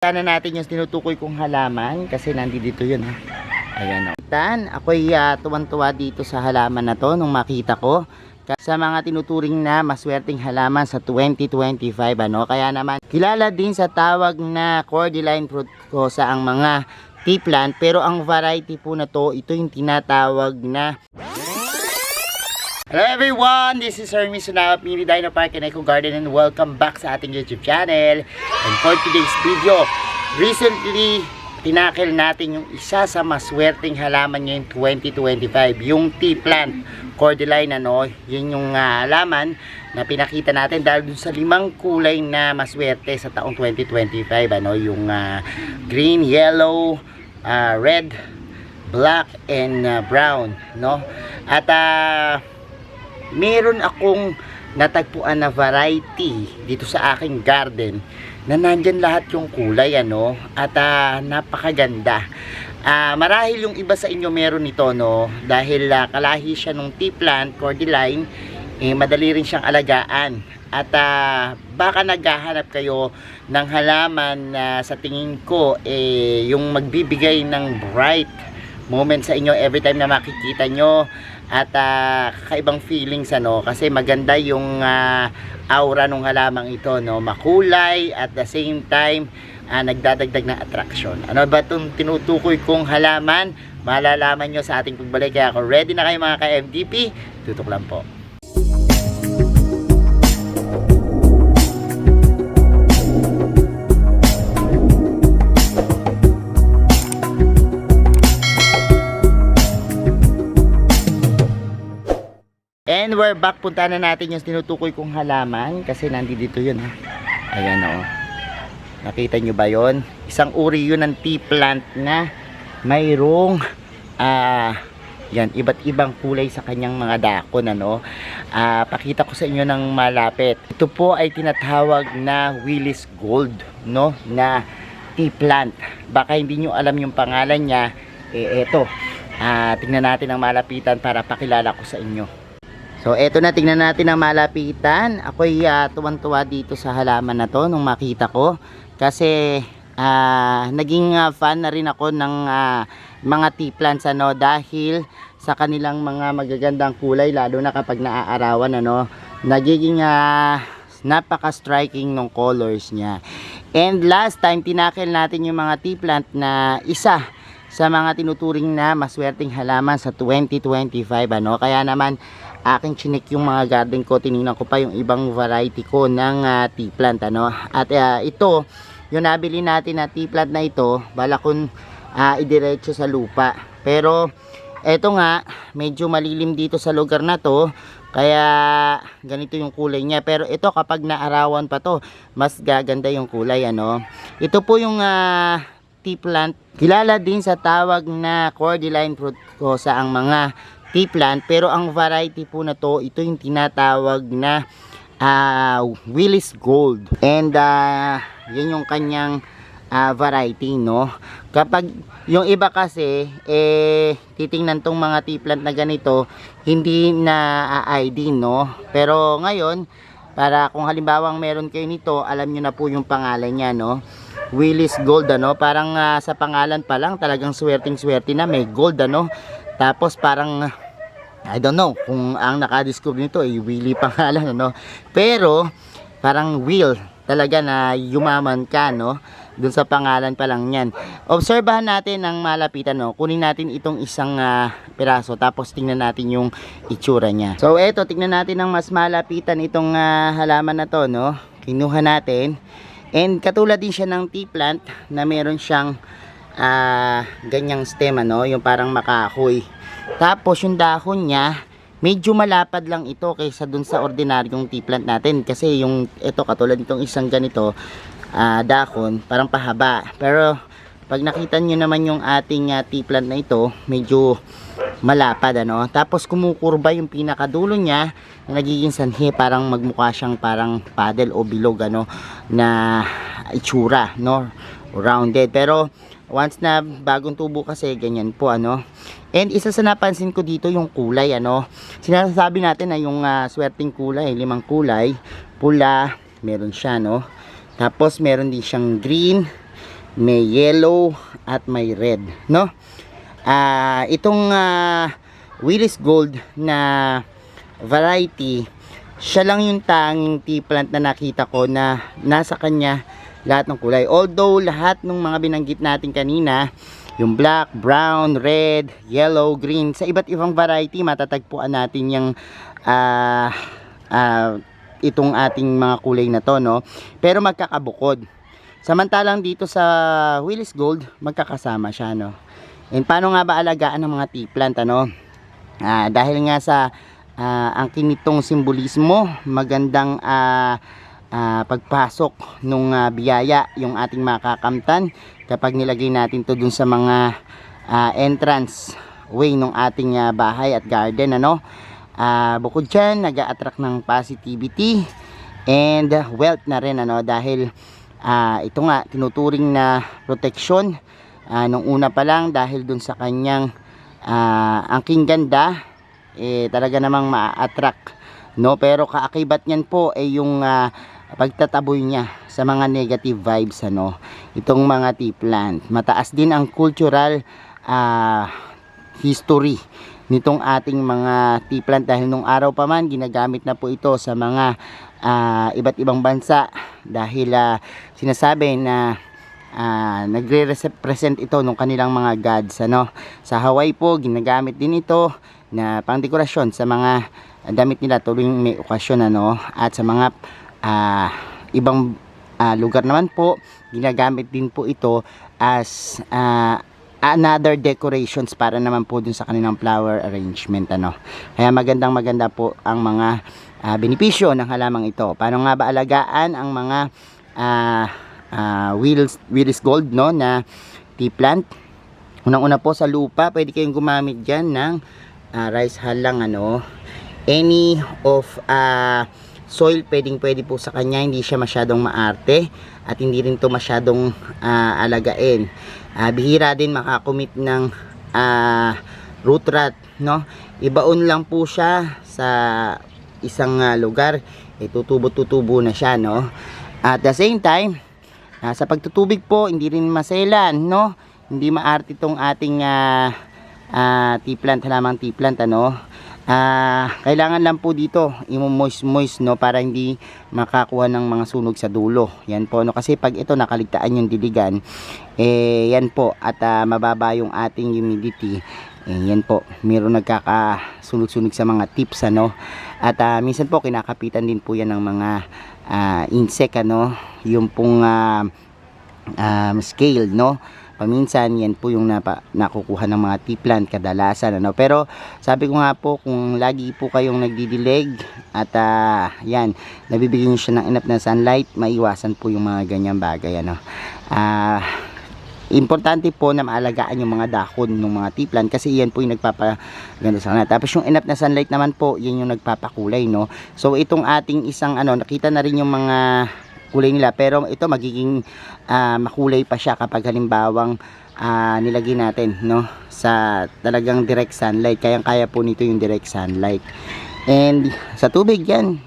Sana natin yung tinutukoy kong halaman kasi nandito yun ha. Ayan o. Ako'y tuwan-tuwa dito sa halaman na to nung makita ko. Sa mga tinuturing na maswerteng halaman sa 2025 ano. Kaya naman kilala din sa tawag na cordyline fructuosa ang mga tea plant. Pero ang variety po na to, ito yung tinatawag na... Hello everyone, this is Hermes Sunao of Mini Dino Park and Eco Garden and welcome back sa ating YouTube channel. And for today's video, recently tinakil natin yung isa sa maswerteng halaman ngayong 2025, yung tea plant cordyline ano. Yun yung halaman na pinakita natin dahil dun sa 5 kulay na maswerte sa taong 2025 ano, yung green, yellow, red, black and brown no. At meron akong natagpuan na variety dito sa aking garden na nandyan lahat yung kulay ano, at napakaganda. Marahil yung iba sa inyo meron nito no, dahil kalahi siya nung tea plant cordyline, madali rin siyang alagaan. At baka naghahanap kayo ng halaman na sa tingin ko yung magbibigay ng bright moment sa inyo every time na makikita nyo. At kakaibang feelings ano, kasi maganda yung aura ng halamang ito no, makulay at the same time nagdadagdag ng attraction. Ano ba itong tinutukoy kong halaman? Malalaman nyo sa ating pagbalik. Kaya ako ready na kayo mga ka-MDP, tutok lang po. And we're back. Punta na natin yung tinutukoy kong halaman kasi nandito yun ha. Ayan o. Nakita nyo ba yun? Isang uri yun ng tea plant na mayroong yan, iba't ibang kulay sa kanyang mga dakon ano. Pakita ko sa inyo ng malapit. Ito po ay tinatawag na Willis Gold no, na tea plant. Baka hindi nyo alam yung pangalan niya. Eto. Tingnan natin ang malapitan para pakilala ko sa inyo. So eto na, tingnan natin ang malapitan. Ako'y tuwan-tuwa dito sa halaman na to nung makita ko. Kasi naging fan na rin ako ng mga tea plants ano, dahil sa kanilang mga magagandang kulay, lalo na kapag naaarawan ano. Nagiging napaka-striking ng colors niya. And last time tinakil natin yung mga tea plant na isa sa mga tinuturing na maswerteng halaman sa 2025 ano. Kaya naman aking chinik yung mga garden ko, tinignan ko pa yung ibang variety ko ng tea plant ano. At ito yung nabili natin na tea plant na ito, bala kong idiretso sa lupa, pero eto nga medyo malilim dito sa lugar na to, kaya ganito yung kulay niya. Pero ito kapag naarawan pa to, mas gaganda yung kulay ano. Ito po yung tea plant, kilala din sa tawag na cordyline fructuosa ang mga tea plant, pero ang variety po na to, ito yung tinatawag na Willis Gold. And yan yung kanyang variety no. Kapag yung iba kasi titingnan tong mga tea plant na ganito, hindi na ID no. Pero ngayon, para kung halimbawang meron kayo nito, alam nyo na po yung pangalan niya no, Willis Gold ano. Parang sa pangalan pa lang talagang swerteng-swerte na may gold ano. Tapos parang I don't know kung ang nakadiscover nito ay Willie pangalan ano. Pero parang will talaga na yumaman ka no, dun sa pangalan pa lang yan. Obserbahan natin ang malapitan no. Kunin natin itong isang piraso, tapos tingnan natin yung itsura niya. So eto, tingnan natin ang mas malapitan itong halaman na to no. Kinuha natin. And katulad din siya ng tea plant na meron siyang ganyang stem ano, yung parang makahoy. Tapos yung dahon niya medyo malapad lang ito kaysa dun sa ordinaryong tea plant natin, kasi yung ito katulad nitong isang ganito dahon parang pahaba. Pero pag nakita nyo naman yung ating tea plant na ito, medyo malapad ano. Tapos kumukurba yung pinakadulo niya, nagiging sanhi, parang magmukha siyang parang paddle o bilog ano na itsura no, rounded. Pero once na bagong tubo kasi ganyan po ano. And isa sa napansin ko dito yung kulay ano. Sinasabi natin na yung swerteng kulay, 5 kulay, pula, meron siya no. Tapos meron din siyang green, may yellow at may red, no? Itong Willis Gold na variety, siya lang yung tanging tea plant na nakita ko na nasa kanya lahat ng kulay. Although lahat ng mga binanggit natin kanina, yung black, brown, red, yellow, green, sa iba't ibang variety matatagpuan natin yung itong ating mga kulay na to, no? Pero magkakabukod. Samantalang dito sa Willis Gold, magkakasama siya, no? And paano nga ba alagaan ng mga tea plant, ano? Dahil nga sa angkin nitong simbolismo, magandang pagpasok nung biyaya yung ating makakamtan kapag nilagay natin to dun sa mga entrance way ng ating bahay at garden, ano? Bukod dyan, nag-a-attract ng positivity and wealth na rin, ano? Dahil ito nga, tinuturing na protection nung una pa lang dahil dun sa kanyang angking ganda, talaga namang ma-attract, no? Pero kaakibat niyan po ay yung pagtataboy niya sa mga negative vibes, ano? Itong mga tea plant, mataas din ang cultural history nitong ating mga tea plant dahil nung araw pa man ginagamit na po ito sa mga iba't ibang bansa dahil sinasabi na nagre-represent ito ng kanilang mga gods, ano? Sa Hawaii po ginagamit din ito na pangdekorasyon sa mga damit nila tuwing may okasyon, ano? At sa mga ibang lugar naman po ginagamit din po ito as another decorations para naman po dun sa kanilang flower arrangement, ano? Kaya maganda po ang mga benepisyo ng halamang ito. Paano nga ba alagaan ang mga Willis Gold, no, na tea plant? Unang-una po sa lupa, pwede kayong gumamit dyan ng rice hull lang, ano? Any of soil pwede po sa kanya, hindi siya masyadong maarte at hindi rin to masyadong alagain. Bihira din makakumit ng root rot, no? Ibaon lang po siya sa isang lugar, tutubo na siya, no? At the same time, sa pagtutubig po, hindi rin maselan, no? Hindi maarte itong ating tea plant, halamang tea plant, ano? Kailangan lang po dito i-moist, no, para hindi makakuha ng mga sunog sa dulo. Yan po, no, kasi pag ito nakaligtaan yung diligan, yan po, at mababa yung ating humidity, yan po, mayroon nagkakasunog-sunog sa mga tips, ano? At minsan po kinakapitan din po yan ng mga insect, ano, yung pong scale, no? Paminsan yan po yung nakukuha ng mga tea plant kadalasan, ano? Pero sabi ko nga po, kung lagi po kayong nagdidilig at yan, nabibigyan nyo siya ng enough na sunlight, maiwasan po yung mga ganyang bagay, ano? Importante po na maalagaan yung mga dahon ng mga tea plant kasi yan po yung nagpapaganda sa kanila. Tapos yung enough na sunlight naman po, yan yung nagpapakulay, no? So itong ating isang nakita na rin yung mga kulay nila, pero ito magiging makulay pa siya kapag halimbawang nilagay natin, no, sa talagang direct sunlight. Kaya po nito yung direct sunlight. And sa tubig yan,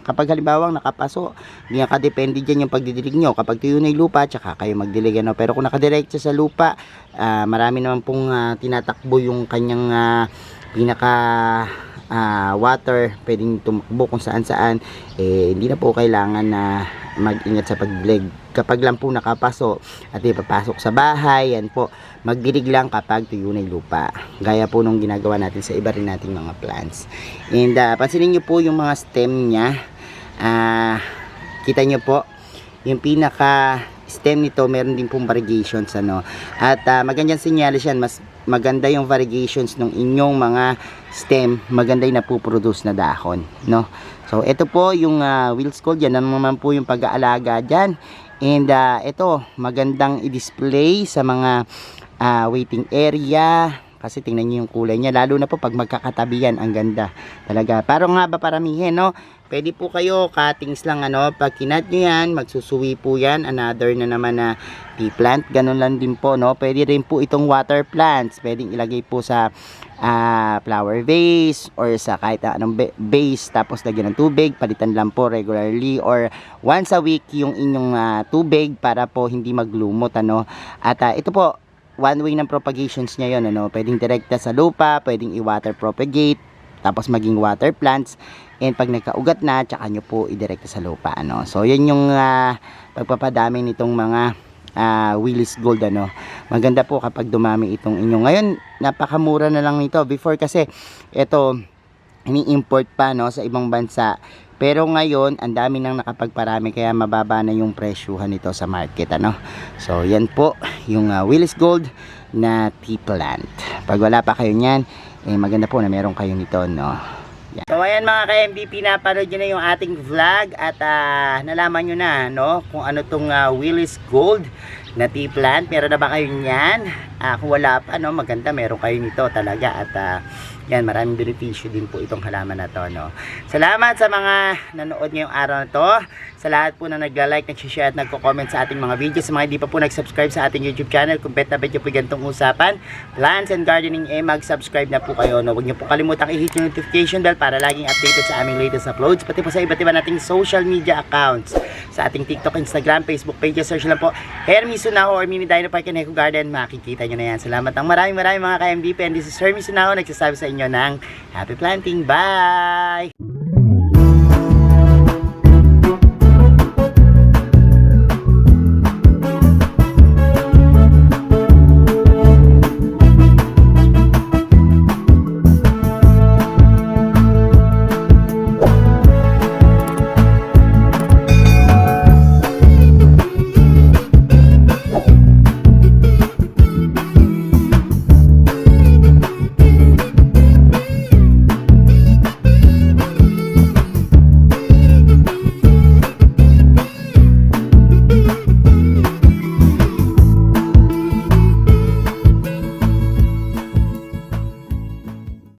kapag halimbawang nakapaso, hindi nakadepende dyan yung pagdidilig nyo. Kapag tuyo na yung lupa, tsaka kayo magdilig, ano? Pero kung nakadiretso sa lupa, marami naman pong tinatakbo yung kanyang pinaka water, pwedeng tumakbo kung saan hindi na po kailangan na mag-ingat sa pagdilig. Kapag lang po nakapaso at ipapasok sa bahay, yan po, magdilig lang kapag tuyo na yung lupa, gaya po nung ginagawa natin sa iba rin nating mga plants. And pansinin nyo po yung mga stem nya, kita nyo po yung pinaka stem nito, meron din pong variegations, ano? At magandang sinyalis yan, mas maganda yung variegations ng inyong mga stem, maganda yung napuproduce na dahon, no? So ito po yung Willis Gold, yan naman po yung pag-aalaga dyan. And ito, magandang i-display sa mga waiting area kasi tingnan niyo yung kulay niya, lalo na po pag magkakatabi yan, ang ganda talaga. Pero nga ba paramihin, no? pwede po kayo, cuttings lang ano, pag kinat nyo yan, magsusuwi po yan, another na naman na tea plant, ganun lang din po, no? Pwede rin po itong water plants, pwedeng ilagay po sa flower vase or sa kahit anong vase, tapos lagyan ng tubig, palitan lang po regularly or once a week yung inyong tubig para po hindi maglumot, ano? At ito po, one way ng propagations niya yun, ano? Pwedeng direkta sa lupa, pwedeng i-water propagate, tapos maging water plants, and pag nagkaugat na, tsaka nyo po idirekta sa lupa, ano. So yan yung pagpapadami nitong mga Willis Gold, ano. Maganda po kapag dumami itong inyo. Ngayon napakamura na lang nito. Before kasi ito ini-import pa, no, sa ibang bansa, pero ngayon ang dami nang nakapagparami kaya mababa na yung presyuhan nito sa market, ano. So yan po yung Willis Gold na tea plant. Pag wala pa kayo niyan, maganda po na meron kayo nito, no. Yan. So ayan mga ka-MVP, napanood nyo na yung ating vlog at nalaman nyo na, no, kung ano tong Willis Gold na tea plant. Meron na ba kayo niyan? Kung wala pa, no, maganda meron kayo nito talaga at yan, maraming benepisyo din po itong halaman na to, no. Salamat sa mga nanood ngayong araw na to, sa lahat po na nagla-like, nag-share at nagko-comment sa ating mga videos. Sa mga hindi pa po nag-subscribe sa ating YouTube channel, kung bet na bet nyo po gantong usapan, plants and gardening, mag-subscribe na po kayo, no. Huwag nyo po kalimutang i-hit yung notification bell para laging updated sa aming latest uploads, pati po sa iba't iba nating social media accounts, sa ating TikTok, Instagram, Facebook pages. Search lang po Hermy Sunaho or Mini Dino Park and Eco Garden, makikita nyo na yan. Salamat ang maraming mga ka-MVP, and this is Hermy Sunaho nagsasabi sa inyo ng happy planting. Bye!